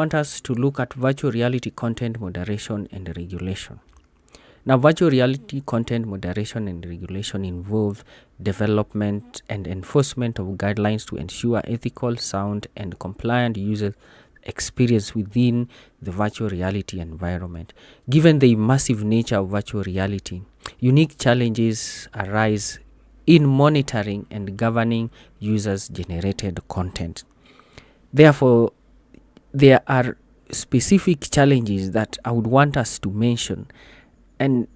want us to look at virtual reality content moderation and regulation. Now, virtual reality content moderation and regulation involve development and enforcement of guidelines to ensure ethical, sound, and compliant user experience within the virtual reality environment. Given the immersive nature of virtual reality, unique challenges arise in monitoring and governing users' generated content. Therefore, there are specific challenges that I would want us to mention. And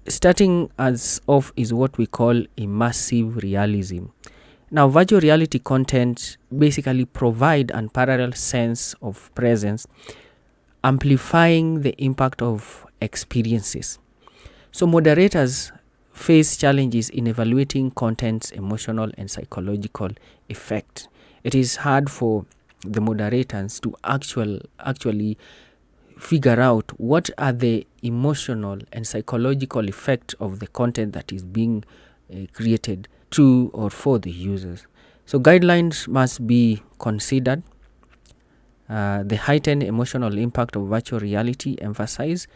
starting us off is what we call immersive realism. Now, virtual reality content basically provide an unparalleled sense of presence, amplifying the impact of experiences. So moderators face challenges in evaluating content's emotional and psychological effect. It is hard for the moderators to actually figure out what are the emotional and psychological effect of the content that is being created to or for the users. So guidelines must be considered. The heightened emotional impact of virtual reality emphasize,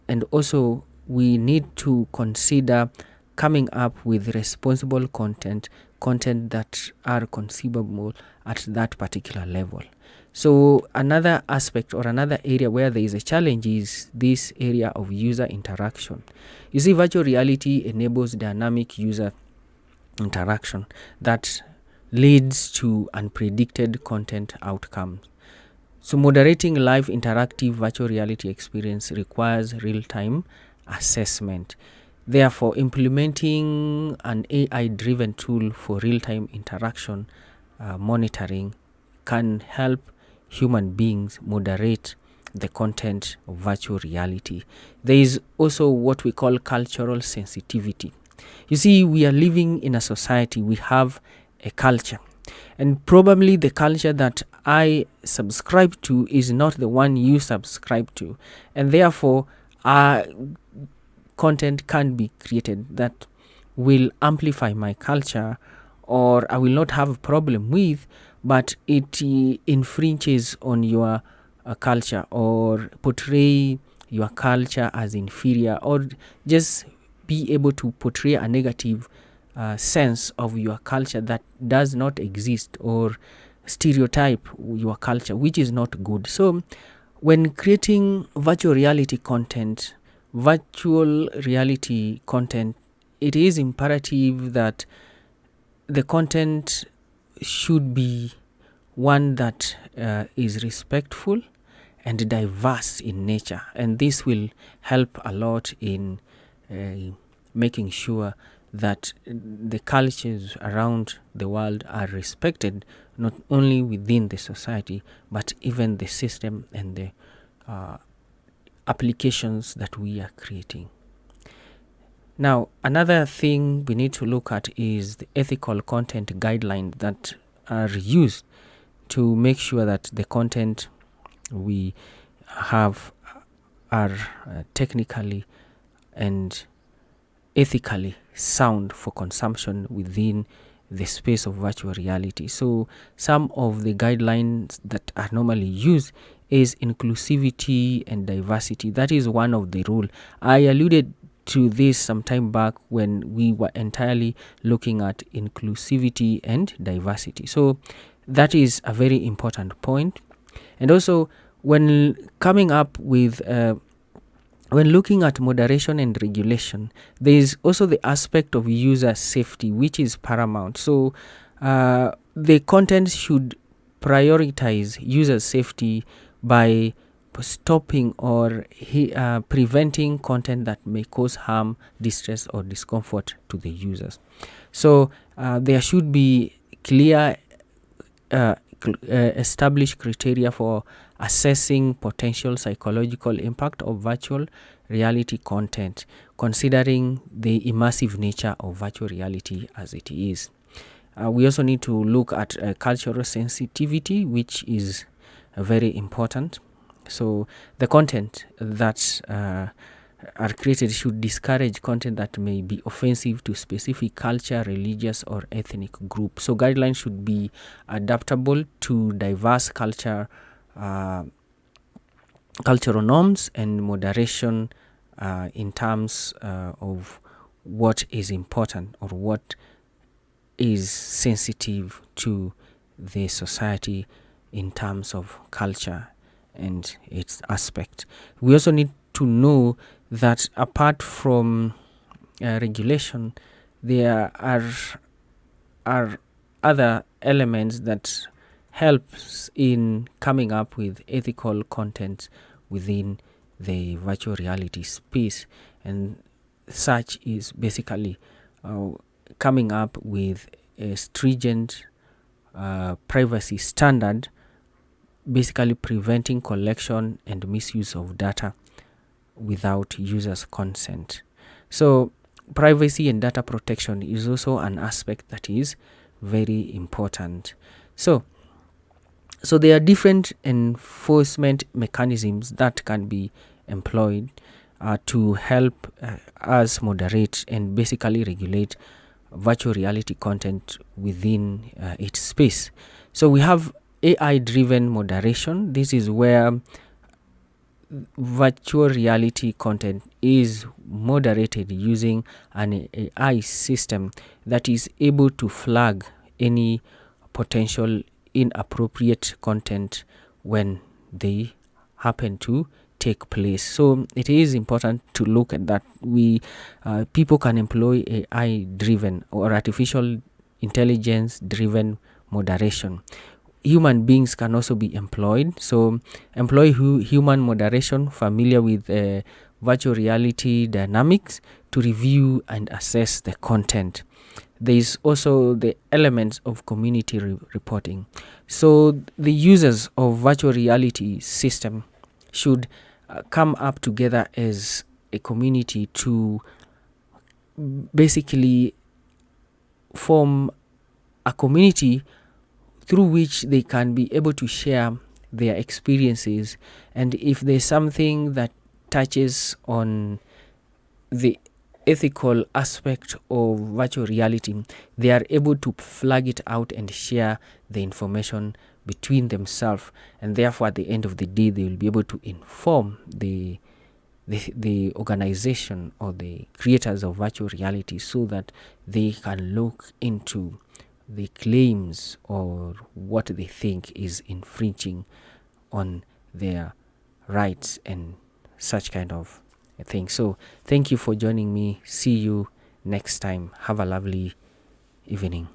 and also we need to consider coming up with responsible content that are conceivable at that particular level. So another aspect or another area where there is a challenge is this area of user interaction. You see, virtual reality enables dynamic user interaction that leads to unpredicted content outcomes. So moderating live interactive virtual reality experience requires real-time assessment. Therefore, implementing an AI-driven tool for real-time interaction monitoring can help human beings moderate the content of virtual reality. There is also what we call cultural sensitivity. You see, we are living in a society, we have a culture, and probably the culture that I subscribe to is not the one you subscribe to, and therefore content can be created that will amplify my culture, or I will not have a problem with, but it infringes on your culture, or portray your culture as inferior, or just be able to portray a negative sense of your culture that does not exist, or stereotype your culture, which is not good. So when creating virtual reality content, it is imperative that the content should be one that is respectful and diverse in nature, and this will help a lot in making sure that the cultures around the world are respected, not only within the society but even the system and the applications that we are creating. Now, another thing we need to look at is the ethical content guidelines that are used to make sure that the content we have are technically and ethically sound for consumption within the space of virtual reality. So some of the guidelines that are normally used is inclusivity and diversity. That is one of the rule. I alluded to this some time back when we were entirely looking at inclusivity and diversity. So that is a very important point. And also when coming up with when looking at moderation and regulation, there is also the aspect of user safety, which is paramount. So the content should prioritize user safety by stopping or preventing content that may cause harm, distress, or discomfort to the users. So there should be clear established criteria for assessing potential psychological impact of virtual reality content, considering the immersive nature of virtual reality as it is. We also need to look at cultural sensitivity, which is very important. So the content that are created should discourage content that may be offensive to specific culture, religious, or ethnic group. So guidelines should be adaptable to diverse culture cultural norms and moderation in terms of what is important or what is sensitive to the society in terms of culture and its aspect. We also need to know that apart from regulation, there are other elements that helps in coming up with ethical content within the virtual reality space, and such is basically coming up with a stringent privacy standard, basically preventing collection and misuse of data without users' consent. So privacy and data protection is also an aspect that is very important. So there are different enforcement mechanisms that can be employed to help us moderate and basically regulate virtual reality content within its space. So we have AI driven moderation. This is where virtual reality content is moderated using an AI system that is able to flag any potential inappropriate content when they happen to take place. So it is important to look at that. People can employ AI driven or artificial intelligence driven moderation. Human beings can also be employed. So employ human moderation familiar with virtual reality dynamics to review and assess the content. There is also the elements of community reporting. So the users of virtual reality system should come up together as a community to basically form a community through which they can be able to share their experiences, and if there's something that touches on the ethical aspect of virtual reality, they are able to flag it out and share the information between themselves, and therefore at the end of the day they will be able to inform the organization or the creators of virtual reality so that they can look into the claims or what they think is infringing on their rights and such kind of thing. So thank you for joining me. See you next time. Have a lovely evening.